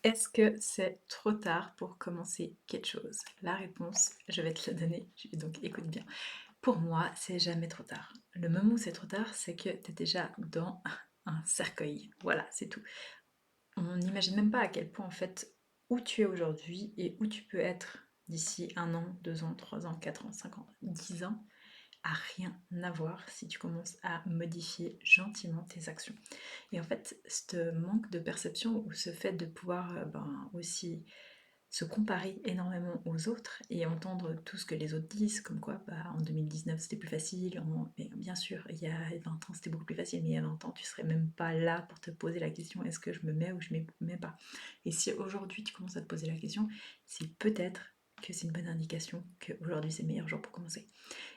Est-ce que c'est trop tard pour commencer quelque chose? La réponse, je vais te la donner, donc écoute bien. Pour moi, c'est jamais trop tard. Le moment où c'est trop tard, c'est que tu es déjà dans un cercueil. Voilà, c'est tout. On n'imagine même pas à quel point, en fait, où tu es aujourd'hui et où tu peux être d'ici 1 an, 2 ans, 3 ans, 4 ans, 5 ans, 10 ans, a rien à voir si tu commences à modifier gentiment tes actions. Et en fait, ce manque de perception ou ce fait de pouvoir aussi se comparer énormément aux autres et entendre tout ce que les autres disent, comme quoi en 2019 c'était plus facile, mais bien sûr, il y a 20 ans c'était beaucoup plus facile, mais il y a 20 ans tu serais même pas là pour te poser la question est-ce que je me mets ou je me mets pas. Et si aujourd'hui tu commences à te poser la question, c'est peut-être que c'est une bonne indication qu'aujourd'hui c'est le meilleur jour pour commencer.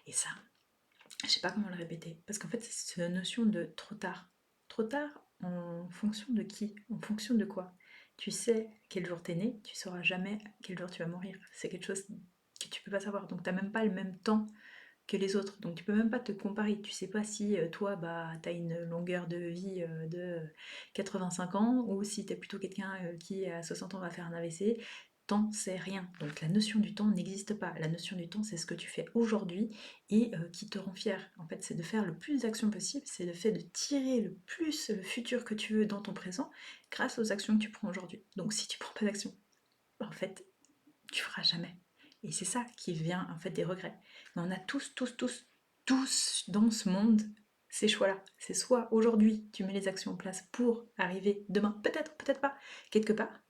Et ça, je sais pas comment le répéter, parce qu'en fait, c'est cette notion de trop tard. Trop tard en fonction de qui? En fonction de quoi? Tu sais quel jour t'es né, tu sauras jamais quel jour tu vas mourir. C'est quelque chose que tu peux pas savoir. Donc t'as même pas le même temps que les autres. Donc tu peux même pas te comparer. Tu sais pas si toi, t'as une longueur de vie de 85 ans ou si t'es plutôt quelqu'un qui à 60 ans va faire un AVC. Temps, c'est rien. Donc la notion du temps n'existe pas. La notion du temps, c'est ce que tu fais aujourd'hui et qui te rend fier. En fait, c'est de faire le plus d'actions possible, c'est le fait de tirer le plus le futur que tu veux dans ton présent grâce aux actions que tu prends aujourd'hui. Donc si tu prends pas d'action, en fait, tu feras jamais. Et c'est ça qui vient en fait des regrets. Mais on a tous dans ce monde ces choix-là. C'est soit aujourd'hui tu mets les actions en place pour arriver demain, peut-être, peut-être pas, quelque part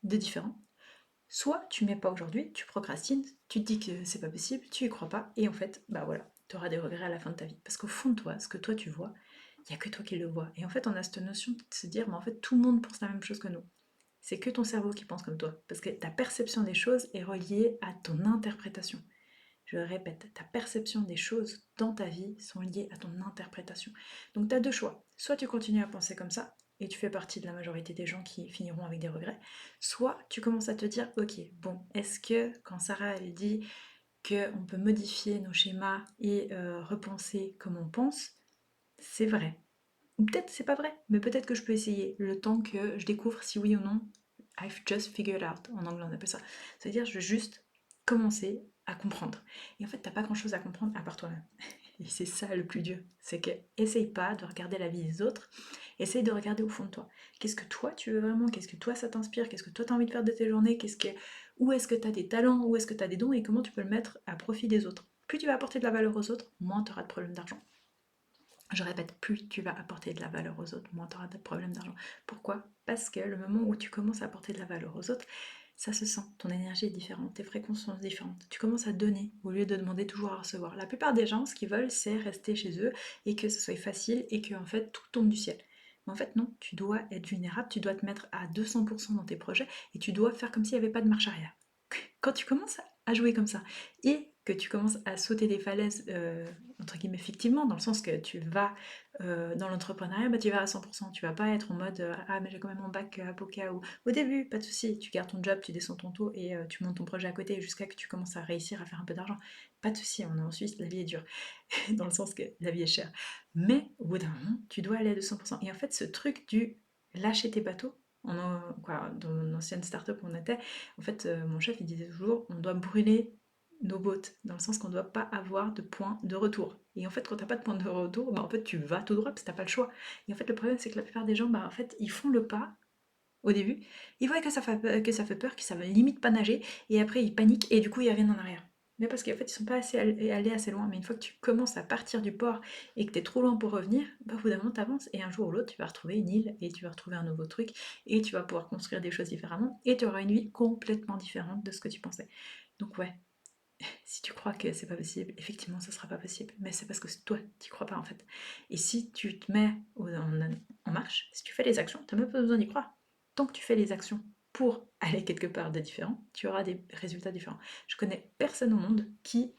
de différent. Soit tu mets pas aujourd'hui, tu procrastines, tu te dis que c'est pas possible, tu y crois pas, et en fait, voilà, tu auras des regrets à la fin de ta vie. Parce qu'au fond de toi, ce que toi tu vois, il n'y a que toi qui le vois. Et en fait, on a cette notion de se dire, mais en fait, tout le monde pense la même chose que nous. C'est que ton cerveau qui pense comme toi. Parce que ta perception des choses est reliée à ton interprétation. Je le répète, ta perception des choses dans ta vie sont liées à ton interprétation. Donc tu as deux choix. Soit tu continues à penser comme ça, et tu fais partie de la majorité des gens qui finiront avec des regrets, soit tu commences à te dire, ok, bon, est-ce que quand Sarah elle dit qu'on peut modifier nos schémas et repenser comme on pense, c'est vrai. Ou peut-être c'est pas vrai, mais peut-être que je peux essayer le temps que je découvre si oui ou non I've just figured out, en anglais on appelle ça. C'est-à-dire je vais juste commencer à comprendre. Et en fait t'as pas grand-chose à comprendre à part toi-même. Et c'est ça le plus dur, c'est que essaye pas de regarder la vie des autres, essaye de regarder au fond de toi. Qu'est-ce que toi tu veux vraiment? Qu'est-ce que toi ça t'inspire? Qu'est-ce que toi t'as envie de faire de tes journées? Où est-ce que t'as des talents? Où est-ce que t'as des dons? Et comment tu peux le mettre à profit des autres? Plus tu vas apporter de la valeur aux autres, moins tu auras de problèmes d'argent. Je répète, plus tu vas apporter de la valeur aux autres, moins tu auras de problèmes d'argent. Pourquoi? Parce que le moment où tu commences à apporter de la valeur aux autres, ça se sent, ton énergie est différente, tes fréquences sont différentes. Tu commences à donner au lieu de demander toujours à recevoir. La plupart des gens, ce qu'ils veulent, c'est rester chez eux et que ce soit facile et que en fait tout tombe du ciel. Mais en fait non, tu dois être vulnérable, tu dois te mettre à 200% dans tes projets et tu dois faire comme s'il n'y avait pas de marche arrière. Quand tu commences à jouer comme ça et que tu commences à sauter des falaises, entre guillemets fictivement, dans le sens que tu vas dans l'entrepreneuriat, tu vas à 100%, tu vas pas être en mode ah mais j'ai quand même mon bac avocat ou au début, pas de souci, tu gardes ton job, tu descends ton taux et tu montes ton projet à côté jusqu'à que tu commences à réussir à faire un peu d'argent. Pas de souci, on est en Suisse, la vie est dure, dans le sens que la vie est chère. Mais au bout d'un moment, tu dois aller à 200%. Et en fait, ce truc du lâcher tes bateaux, dans mon ancienne start-up où on était, en fait, mon chef, il disait toujours, on doit brûler nos bottes, dans le sens qu'on ne doit pas avoir de point de retour. Et en fait, quand t'as pas de point de retour, en fait, tu vas tout droit parce que t'as pas le choix. Et en fait, le problème, c'est que la plupart des gens, en fait, ils font le pas au début, ils voient que ça fait peur, qu'ils savent limite pas nager, et après, ils paniquent, et du coup, ils reviennent en arrière. Mais parce qu'en fait, ils sont pas allés assez loin. Mais une fois que tu commences à partir du port et que tu es trop loin pour revenir, au bout d'un moment, t'avances et un jour ou l'autre, tu vas retrouver une île et tu vas retrouver un nouveau truc et tu vas pouvoir construire des choses différemment et tu auras une vie complètement différente de ce que tu pensais. Donc ouais, si tu crois que c'est pas possible, effectivement, ça sera pas possible. Mais c'est parce que toi, tu crois pas en fait. Et si tu te mets en marche, si tu fais les actions, tu n'as même pas besoin d'y croire. Tant que tu fais les actions pour aller quelque part de différent, tu auras des résultats différents. Je connais personne au monde qui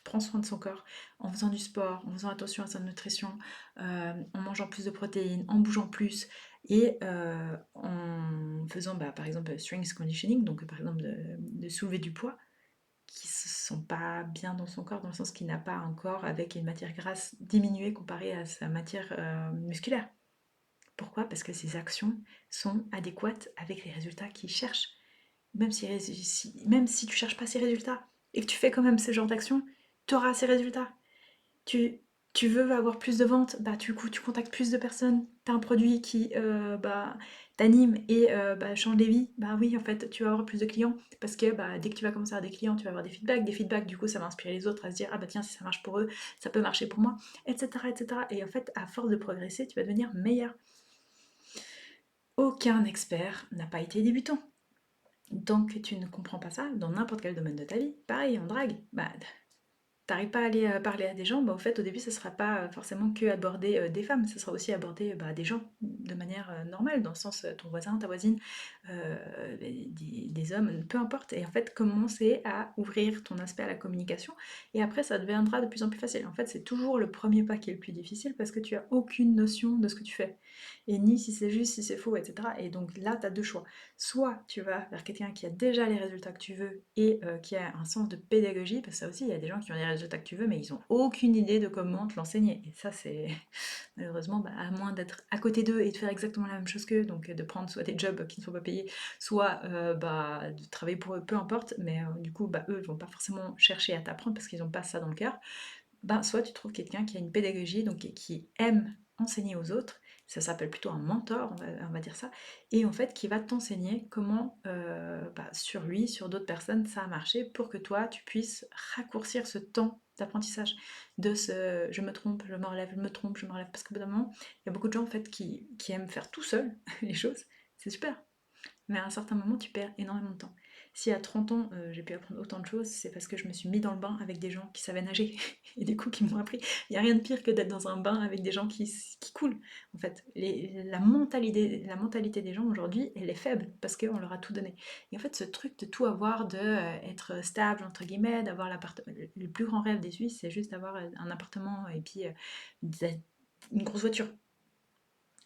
prend soin de son corps en faisant du sport, en faisant attention à sa nutrition, en mangeant plus de protéines, en bougeant plus et en faisant par exemple strength conditioning, donc par exemple de soulever du poids qui se sent pas bien dans son corps, dans le sens qu'il n'a pas un corps avec une matière grasse diminuée comparée à sa matière musculaire. Pourquoi? Parce que ces actions sont adéquates avec les résultats qu'ils cherchent. Même si tu cherches pas ces résultats et que tu fais quand même ce genre d'action, tu auras ces résultats. Tu, tu veux avoir plus de ventes, bah du coup tu contactes plus de personnes, tu as un produit qui bah, t'anime et bah, change des vies, bah oui en fait tu vas avoir plus de clients parce que bah, dès que tu vas commencer à avoir des clients, tu vas avoir des feedbacks du coup ça va inspirer les autres à se dire ah bah tiens si ça marche pour eux, ça peut marcher pour moi, etc. etc. Et en fait à force de progresser, tu vas devenir meilleur. Aucun expert n'a pas été débutant. Tant que tu ne comprends pas ça, dans n'importe quel domaine de ta vie, pareil en drague, bah t'arrives pas à aller parler à des gens, bah, au fait, au début, ça sera pas forcément que aborder des femmes, ça sera aussi aborder bah, des gens de manière normale, dans le sens ton voisin, ta voisine, des hommes, peu importe. Et en fait, commencer à ouvrir ton aspect à la communication, et après, ça deviendra de plus en plus facile. En fait, c'est toujours le premier pas qui est le plus difficile parce que tu as aucune notion de ce que tu fais, et ni si c'est juste, si c'est faux, etc. Et donc là, tu as deux choix. Soit tu vas vers quelqu'un qui a déjà les résultats que tu veux et qui a un sens de pédagogie, parce que ça aussi, il y a des gens qui ont les résultats que tu veux, mais ils ont aucune idée de comment te l'enseigner. Et ça, c'est malheureusement, bah, à moins d'être à côté d'eux et de faire exactement la même chose qu'eux, donc de prendre soit des jobs qui ne sont pas payés, soit bah, de travailler pour eux, peu importe, mais du coup, bah, eux, ils vont pas forcément chercher à t'apprendre parce qu'ils n'ont pas ça dans le cœur. Ben, soit tu trouves quelqu'un qui a une pédagogie, donc qui aime enseigner aux autres, ça s'appelle plutôt un mentor, on va dire ça, et en fait qui va t'enseigner comment bah, sur lui, sur d'autres personnes, ça a marché pour que toi tu puisses raccourcir ce temps d'apprentissage, de ce je me trompe, je me relève, je me trompe, je me relève, parce que bout d'un moment, il y a beaucoup de gens en fait qui aiment faire tout seul les choses, c'est super, mais à un certain moment, tu perds énormément de temps. Si à 30 ans, j'ai pu apprendre autant de choses, c'est parce que je me suis mis dans le bain avec des gens qui savaient nager et du coup qui m'ont appris. Il n'y a rien de pire que d'être dans un bain avec des gens qui coulent. En fait, la mentalité des gens aujourd'hui, elle est faible parce qu'on leur a tout donné. Et en fait, ce truc de tout avoir, de être stable, entre guillemets, d'avoir l'appartement. Le plus grand rêve des Suisses, c'est juste d'avoir un appartement et puis une grosse voiture.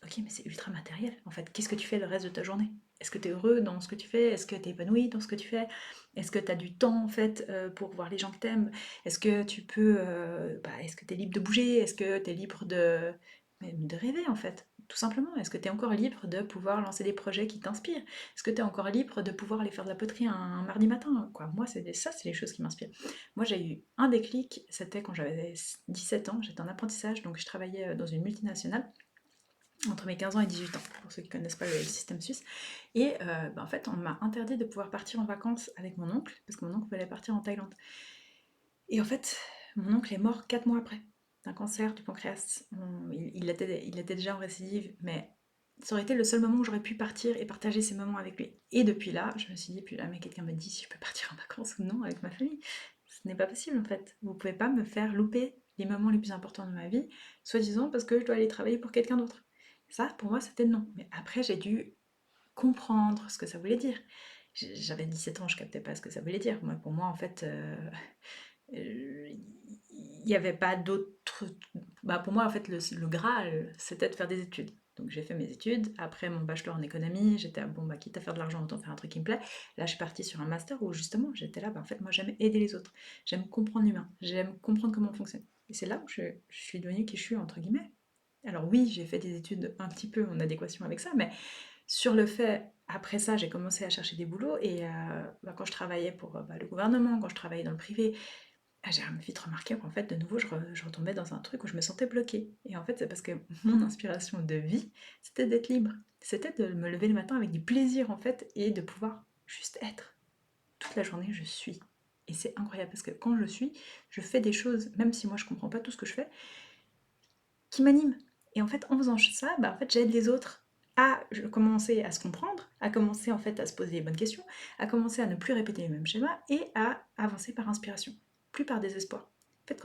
Ok, mais c'est ultra matériel. En fait, qu'est-ce que tu fais le reste de ta journée? Est-ce que tu es heureux dans ce que tu fais? Est-ce que tu es épanoui dans ce que tu fais? Est-ce que tu as du temps en fait pour voir les gens que t'aimes? Est-ce que tu peux, est-ce que tu es libre de bouger? Est-ce que tu es libre même de rêver en fait? Tout simplement. Est-ce que tu es encore libre de pouvoir lancer des projets qui t'inspirent? Est-ce que tu es encore libre de pouvoir aller faire de la poterie un mardi matin? Quoi, moi, c'est les choses qui m'inspirent. Moi, j'ai eu un déclic, c'était quand j'avais 17 ans, j'étais en apprentissage, donc je travaillais dans une multinationale entre mes 15 ans et 18 ans, pour ceux qui ne connaissent pas le système suisse. Et en fait, on m'a interdit de pouvoir partir en vacances avec mon oncle, parce que mon oncle voulait partir en Thaïlande. Et en fait, mon oncle est mort 4 mois après, d'un cancer du pancréas. Il était déjà en récidive, mais ça aurait été le seul moment où j'aurais pu partir et partager ces moments avec lui. Et depuis là, je me suis dit, puis là, mais quelqu'un me dit si je peux partir en vacances ou non avec ma famille. Ce n'est pas possible en fait. Vous pouvez pas me faire louper les moments les plus importants de ma vie, soi-disant parce que je dois aller travailler pour quelqu'un d'autre. Ça, pour moi, c'était non. Mais après, j'ai dû comprendre ce que ça voulait dire. J'avais 17 ans, je captais pas ce que ça voulait dire. Moi, pour moi, en fait, il n'y avait pas d'autre. Bah, pour moi, en fait, le Graal, c'était de faire des études. Donc j'ai fait mes études. Après mon bachelor en économie, j'étais bon, bah, quitte à faire de l'argent, autant faire un truc qui me plaît. Là, je suis partie sur un master où justement, j'étais là, bah, en fait, moi, j'aime aider les autres. J'aime comprendre l'humain. J'aime comprendre comment on fonctionne. Et c'est là où je suis devenue qui je suis, entre guillemets. Alors oui, j'ai fait des études un petit peu en adéquation avec ça, mais sur le fait, après ça, j'ai commencé à chercher des boulots et quand je travaillais pour le gouvernement, quand je travaillais dans le privé, j'ai vite remarqué qu'en fait, de nouveau, je retombais dans un truc où je me sentais bloquée. Et en fait, c'est parce que mon inspiration de vie, c'était d'être libre. C'était de me lever le matin avec du plaisir, en fait, et de pouvoir juste être. Toute la journée, je suis. Et c'est incroyable parce que quand je suis, je fais des choses, même si moi je comprends pas tout ce que je fais, qui m'animent. Et en fait, en faisant ça, en fait, j'aide les autres à commencer à se comprendre, à commencer en fait à se poser les bonnes questions, à commencer à ne plus répéter les mêmes schémas et à avancer par inspiration, plus par désespoir. En fait,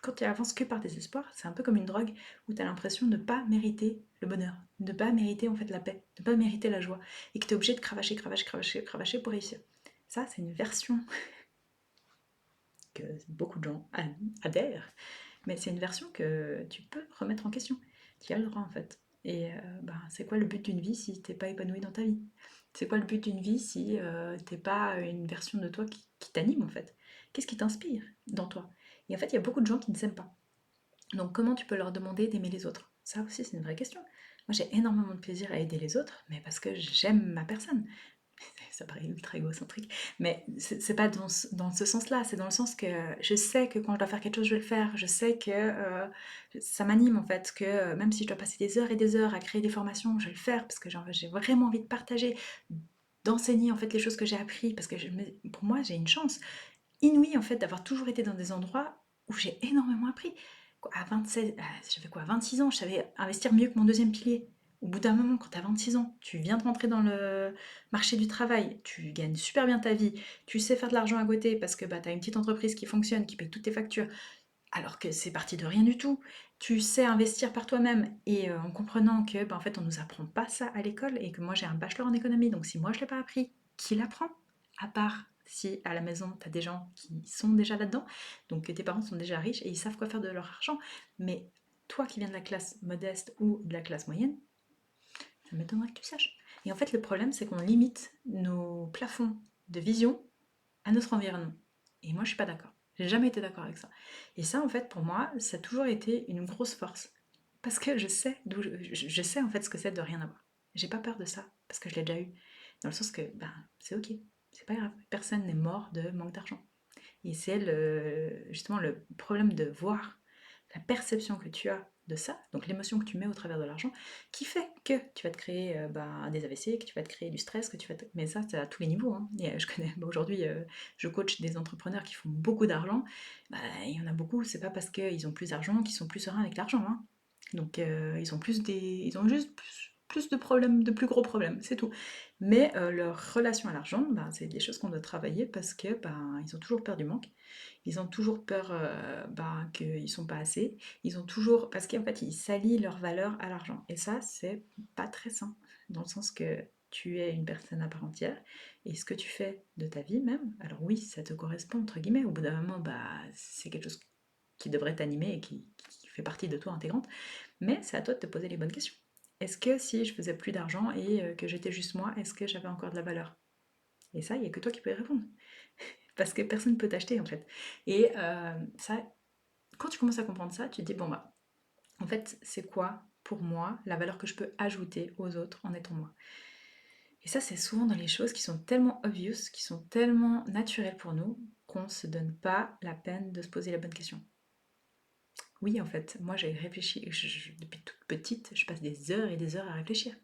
quand tu avances que par désespoir, c'est un peu comme une drogue où tu as l'impression de ne pas mériter le bonheur, de ne pas mériter en fait la paix, de ne pas mériter la joie, et que tu es obligé de cravacher, cravacher, cravacher, cravacher pour réussir. Ça, c'est une version que beaucoup de gens adhèrent, mais c'est une version que tu peux remettre en question. Tu as le droit en fait. Et c'est quoi le but d'une vie si t'es pas épanoui dans ta vie? C'est quoi le but d'une vie si t'es pas une version de toi qui t'anime en fait? Qu'est-ce qui t'inspire dans toi? Et en fait, il y a beaucoup de gens qui ne s'aiment pas. Donc comment tu peux leur demander d'aimer les autres? Ça aussi, c'est une vraie question. Moi, j'ai énormément de plaisir à aider les autres, mais parce que j'aime ma personne. Ça paraît ultra égocentrique, mais c'est pas dans ce sens-là, c'est dans le sens que je sais que quand je dois faire quelque chose, je vais le faire. Je sais que ça m'anime en fait, que même si je dois passer des heures et des heures à créer des formations, je vais le faire parce que j'ai vraiment envie de partager, d'enseigner en fait les choses que j'ai appris, parce que pour moi, j'ai une chance inouïe en fait d'avoir toujours été dans des endroits où j'ai énormément appris. À 27, j'avais quoi, 26 ans, je savais investir mieux que mon deuxième pilier. Au bout d'un moment, quand tu as 26 ans, tu viens de rentrer dans le marché du travail, tu gagnes super bien ta vie, tu sais faire de l'argent à côté parce que bah, tu as une petite entreprise qui fonctionne, qui paye toutes tes factures, alors que c'est parti de rien du tout. Tu sais investir par toi-même et en comprenant que bah, en fait on nous apprend pas ça à l'école et que moi j'ai un bachelor en économie, donc si moi je l'ai pas appris, qui l'apprend? À part si à la maison tu as des gens qui sont déjà là-dedans, donc que tes parents sont déjà riches et ils savent quoi faire de leur argent. Mais toi qui viens de la classe modeste ou de la classe moyenne, ça m'étonnerait que tu saches. Et en fait le problème c'est qu'on limite nos plafonds de vision à notre environnement. Et moi, je suis pas d'accord. J'ai jamais été d'accord avec ça. Et ça, en fait, pour moi, ça a toujours été une grosse force. Parce que je sais je sais en fait ce que c'est de rien avoir. J'ai pas peur de ça, parce que je l'ai déjà eu. Dans le sens que, ben, c'est ok. C'est pas grave. Personne n'est mort de manque d'argent. Et c'est justement le problème de voir la perception que tu as de ça, donc l'émotion que tu mets au travers de l'argent, qui fait que tu vas te créer des AVC, que tu vas te créer du stress, mais ça, c'est à tous les niveaux. Hein. Et, je connais, aujourd'hui, je coach des entrepreneurs qui font beaucoup d'argent. Bah, il y en a beaucoup, c'est pas parce qu'ils ont plus d'argent qu'ils sont plus sereins avec l'argent. Hein. Donc, ils ont juste plus de problèmes, de plus gros problèmes, c'est tout. Mais leur relation à l'argent, ben, c'est des choses qu'on doit travailler parce que ben, ils ont toujours peur du manque. Ils ont toujours peur ben, qu'ils sont pas assez. Ils ont toujours. Parce qu'en fait, ils s'allient leur valeur à l'argent. Et ça, c'est pas très sain. Dans le sens que tu es une personne à part entière. Et ce que tu fais de ta vie même, alors oui, ça te correspond, entre guillemets. Au bout d'un moment, bah, c'est quelque chose qui devrait t'animer et qui fait partie de toi intégrante. Mais c'est à toi de te poser les bonnes questions. Est-ce que si je faisais plus d'argent et que j'étais juste moi, est-ce que j'avais encore de la valeur? Et ça, il n'y a que toi qui peux y répondre. Parce que personne ne peut t'acheter en fait. Et ça, quand tu commences à comprendre ça, tu te dis, bon bah, en fait, c'est quoi pour moi la valeur que je peux ajouter aux autres en étant moi? Et ça, c'est souvent dans les choses qui sont tellement obvious, qui sont tellement naturelles pour nous, qu'on ne se donne pas la peine de se poser la bonne question. Oui, en fait, moi j'ai réfléchi, depuis toute petite, je passe des heures et des heures à réfléchir.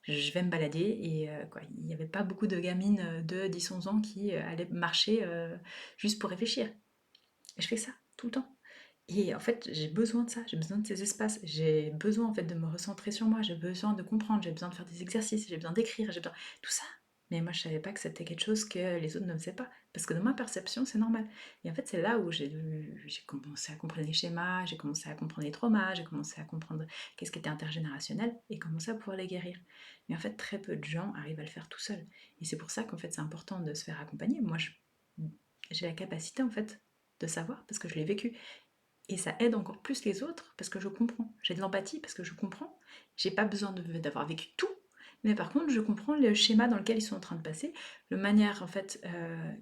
Je vais me balader et quoi, il n'y avait pas beaucoup de gamines de 10-11 ans qui allaient marcher juste pour réfléchir. Et je fais ça tout le temps. Et en fait, j'ai besoin de ça, j'ai besoin de ces espaces, j'ai besoin en fait de me recentrer sur moi, j'ai besoin de comprendre, j'ai besoin de faire des exercices, j'ai besoin d'écrire, j'ai besoin tout ça. Mais moi, je savais pas que c'était quelque chose que les autres ne faisaient pas, parce que dans ma perception, c'est normal. Et en fait, c'est là où j'ai commencé à comprendre les schémas, j'ai commencé à comprendre les traumas, j'ai commencé à comprendre qu'est-ce qui était intergénérationnel et commencer à pouvoir les guérir. Mais en fait, très peu de gens arrivent à le faire tout seul. Et c'est pour ça qu'en fait, c'est important de se faire accompagner. Moi, j'ai la capacité en fait de savoir parce que je l'ai vécu. Et ça aide encore plus les autres parce que je comprends. J'ai de l'empathie parce que je comprends. J'ai pas besoin d'avoir vécu tout. Mais par contre, je comprends le schéma dans lequel ils sont en train de passer, de manière en fait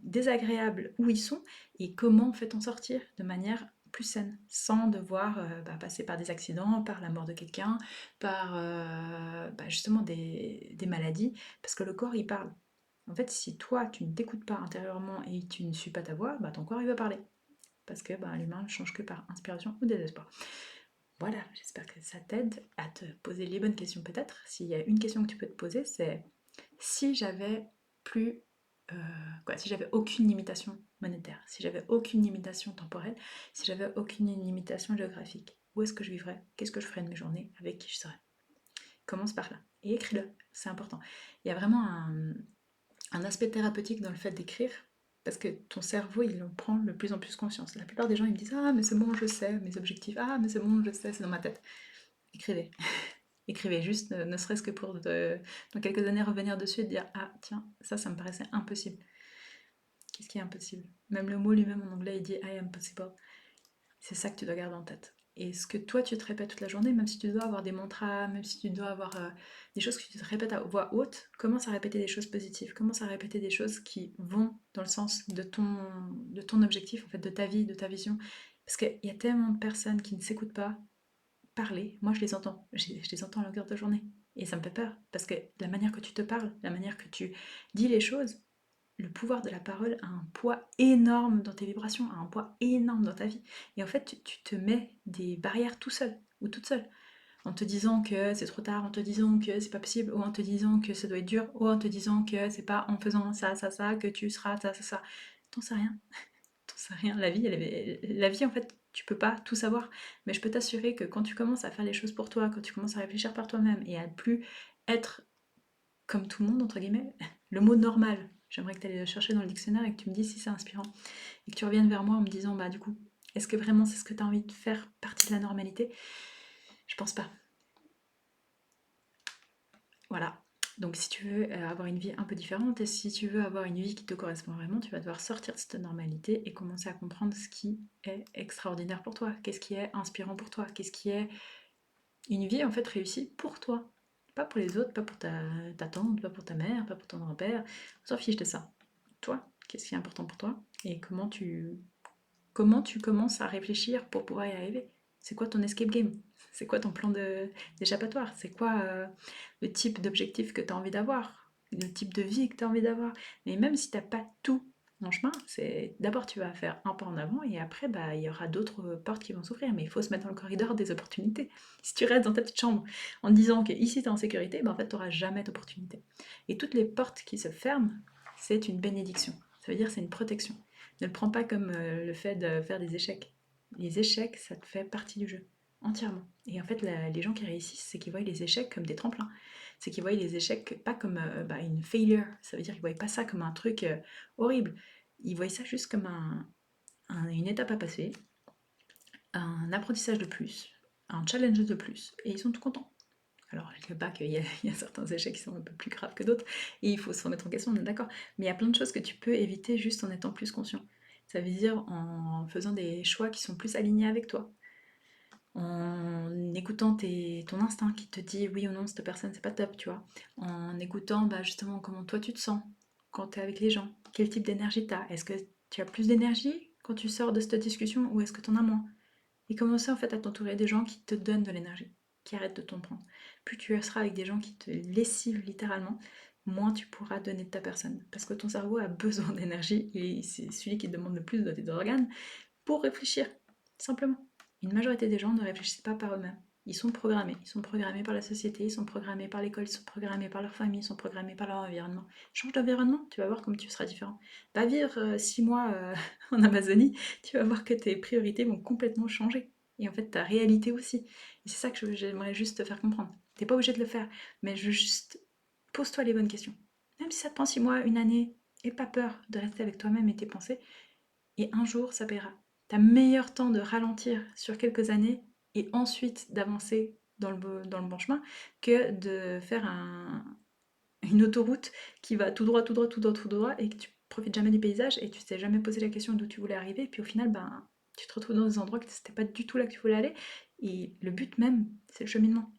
désagréable où ils sont et comment en fait en sortir de manière plus saine, sans devoir passer par des accidents, par la mort de quelqu'un, par justement des maladies, parce que le corps il parle. En fait, si toi tu ne t'écoutes pas intérieurement et tu ne suis pas ta voix, bah, ton corps il va parler parce que ben, l'humain ne change que par inspiration ou désespoir. Voilà, j'espère que ça t'aide à te poser les bonnes questions peut-être. S'il y a une question que tu peux te poser, c'est si j'avais plus... euh, si j'avais aucune limitation monétaire, si j'avais aucune limitation temporelle, si j'avais aucune limitation géographique, où est-ce que je vivrais? Qu'est-ce que je ferais de mes journées? Avec qui je serais? Commence par là. Et écris-le, c'est important. Il y a vraiment un aspect thérapeutique dans le fait d'écrire, parce que ton cerveau, il en prend de plus en plus conscience. La plupart des gens, ils me disent: ah, mais c'est bon, je sais, mes objectifs, ah, mais c'est bon, je sais, c'est dans ma tête. Écrivez. Écrivez juste, ne serait-ce que pour dans quelques années revenir dessus et dire: ah, tiens, ça me paraissait impossible. Qu'est-ce qui est impossible? Même le mot lui-même en anglais, il dit I am possible. C'est ça que tu dois garder en tête. Et ce que toi tu te répètes toute la journée, même si tu dois avoir des mantras, même si tu dois avoir des choses que tu te répètes à voix haute, commence à répéter des choses positives, commence à répéter des choses qui vont dans le sens de ton objectif, en fait, de ta vie, de ta vision. Parce qu'il y a tellement de personnes qui ne s'écoutent pas parler, moi je les entends, je les entends à longueur de journée. Et ça me fait peur, parce que la manière que tu te parles, la manière que tu dis les choses, le pouvoir de la parole a un poids énorme dans tes vibrations, a un poids énorme dans ta vie. Et en fait, tu te mets des barrières tout seul ou toute seule. En te disant que c'est trop tard, en te disant que c'est pas possible, ou en te disant que ça doit être dur, ou en te disant que c'est pas en faisant ça, ça, ça, que tu seras ça, ça, ça. T'en sais rien. T'en sais rien. La vie, en fait, tu peux pas tout savoir. Mais je peux t'assurer que quand tu commences à faire les choses pour toi, quand tu commences à réfléchir par toi-même et à plus être comme tout le monde, entre guillemets, le mot normal, j'aimerais que tu ailles le chercher dans le dictionnaire et que tu me dises si c'est inspirant. Et que tu reviennes vers moi en me disant, bah du coup, est-ce que vraiment c'est ce que tu as envie de faire partie de la normalité? Je pense pas. Voilà. Donc si tu veux avoir une vie un peu différente et si tu veux avoir une vie qui te correspond vraiment, tu vas devoir sortir de cette normalité et commencer à comprendre ce qui est extraordinaire pour toi, qu'est-ce qui est inspirant pour toi, qu'est-ce qui est une vie en fait réussie pour toi. Pas pour les autres, pas pour ta tante, pas pour ta mère, pas pour ton grand-père. On s'en fiche de ça. Toi, qu'est-ce qui est important pour toi et comment tu commences à réfléchir pour pouvoir y arriver. C'est quoi ton escape game? C'est quoi ton plan d'échappatoire? C'est quoi le type d'objectif que tu as envie d'avoir? Le type de vie que tu as envie d'avoir? Mais même si tu n'as pas tout en chemin, c'est d'abord tu vas faire un pas en avant et après bah, il y aura d'autres portes qui vont s'ouvrir. Mais il faut se mettre dans le corridor des opportunités. Si tu restes dans ta petite chambre en te disant que ici tu es en sécurité, bah, en fait tu n'auras jamais d'opportunité. Et toutes les portes qui se ferment, c'est une bénédiction. Ça veut dire c'est une protection. Ne le prends pas comme le fait de faire des échecs. Les échecs, ça te fait partie du jeu, entièrement. Et en fait, les gens qui réussissent, c'est qu'ils voient les échecs comme des tremplins. C'est qu'ils voient les échecs pas comme une failure. Ça veut dire qu'ils voient pas ça comme un truc horrible. Ils voient ça juste comme une étape à passer, un apprentissage de plus, un challenge de plus. Et ils sont tout contents. Alors, je ne dis pas qu'il y a certains échecs qui sont un peu plus graves que d'autres, et il faut se remettre en question, on est d'accord. Mais il y a plein de choses que tu peux éviter juste en étant plus conscient. Ça veut dire en faisant des choix qui sont plus alignés avec toi, en écoutant ton instinct qui te dit oui ou non, cette personne, c'est pas top, tu vois. En écoutant bah, justement comment toi tu te sens quand tu es avec les gens, quel type d'énergie tu as. Est-ce que tu as plus d'énergie quand tu sors de cette discussion ou est-ce que tu en as moins? Et commencer en fait à t'entourer des gens qui te donnent de l'énergie, qui arrêtent de t'en prendre. Plus tu seras avec des gens qui te lessivent littéralement, moins tu pourras donner de ta personne. Parce que ton cerveau a besoin d'énergie et c'est celui qui demande le plus de tes organes pour réfléchir, simplement. Une majorité des gens ne réfléchissent pas par eux-mêmes. Ils sont programmés par la société, ils sont programmés par l'école, ils sont programmés par leur famille, ils sont programmés par leur environnement. Change d'environnement, tu vas voir comme tu seras différent. Va vivre 6 mois en Amazonie, tu vas voir que tes priorités vont complètement changer. Et en fait, ta réalité aussi. Et c'est ça que j'aimerais juste te faire comprendre. T'es pas obligé de le faire, mais juste pose-toi les bonnes questions. Même si ça te prend 6 mois, une année, aie pas peur de rester avec toi-même et tes pensées. Et un jour, ça paiera. T'as meilleur temps de ralentir sur quelques années et ensuite d'avancer dans le bon chemin que de faire une autoroute qui va tout droit, tout droit, tout droit, tout droit et que tu profites jamais du paysage et tu t'es jamais posé la question d'où tu voulais arriver. Et puis au final, ben, tu te retrouves dans des endroits que c'était pas du tout là que tu voulais aller. Et le but même, c'est le cheminement.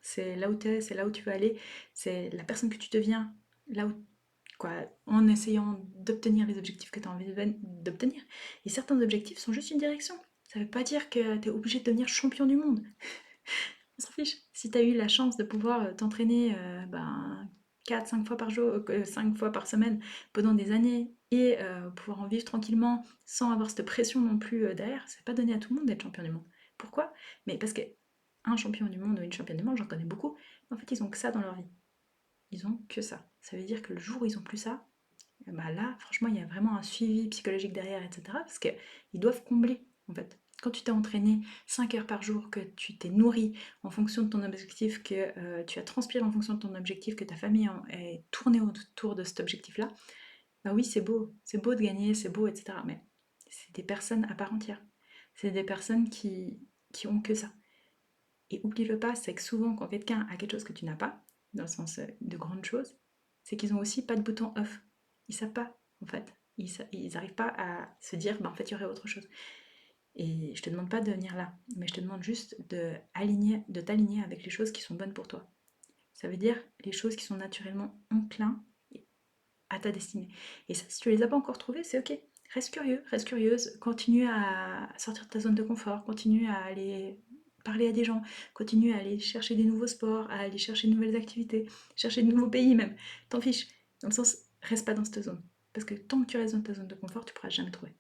C'est là où tu es, c'est là où tu veux aller, c'est la personne que tu deviens, là où quoi, en essayant d'obtenir les objectifs que tu as envie d'obtenir. Et certains objectifs sont juste une direction. Ça veut pas dire que tu es obligé de devenir champion du monde. On s'en fiche. Si tu as eu la chance de pouvoir t'entraîner 4-5 fois par jour, 5 fois par semaine pendant des années et pouvoir en vivre tranquillement sans avoir cette pression non plus derrière, c'est pas donné à tout le monde d'être champion du monde. Pourquoi? Mais parce que un champion du monde ou une championne du monde, j'en connais beaucoup, mais en fait ils ont que ça dans leur vie. Ils ont que ça. Ça veut dire que le jour où ils ont plus ça, bah là, franchement, il y a vraiment un suivi psychologique derrière, etc. Parce qu'ils doivent combler, en fait. Quand tu t'es entraîné 5 heures par jour, que tu t'es nourri en fonction de ton objectif, que tu as transpiré en fonction de ton objectif, que ta famille est tournée autour de cet objectif-là, bah oui, c'est beau de gagner, c'est beau, etc. Mais c'est des personnes à part entière. C'est des personnes qui ont que ça. Et oublie-le pas, c'est que souvent, quand quelqu'un a quelque chose que tu n'as pas, dans le sens de grandes choses, c'est qu'ils ont aussi pas de bouton off. Ils savent pas, en fait. Ils n'arrivent pas à se dire, bah, en fait, il y aurait autre chose. Et je te demande pas de venir là, mais je te demande juste de t'aligner avec les choses qui sont bonnes pour toi. Ça veut dire les choses qui sont naturellement enclins à ta destinée. Et ça, si tu les as pas encore trouvées, c'est ok. Reste curieux, reste curieuse, continue à sortir de ta zone de confort, continue à aller parler à des gens, continue à aller chercher des nouveaux sports, à aller chercher de nouvelles activités, chercher de nouveaux pays même. T'en fiches. Dans le sens, reste pas dans cette zone. Parce que tant que tu restes dans ta zone de confort, tu pourras jamais trouver.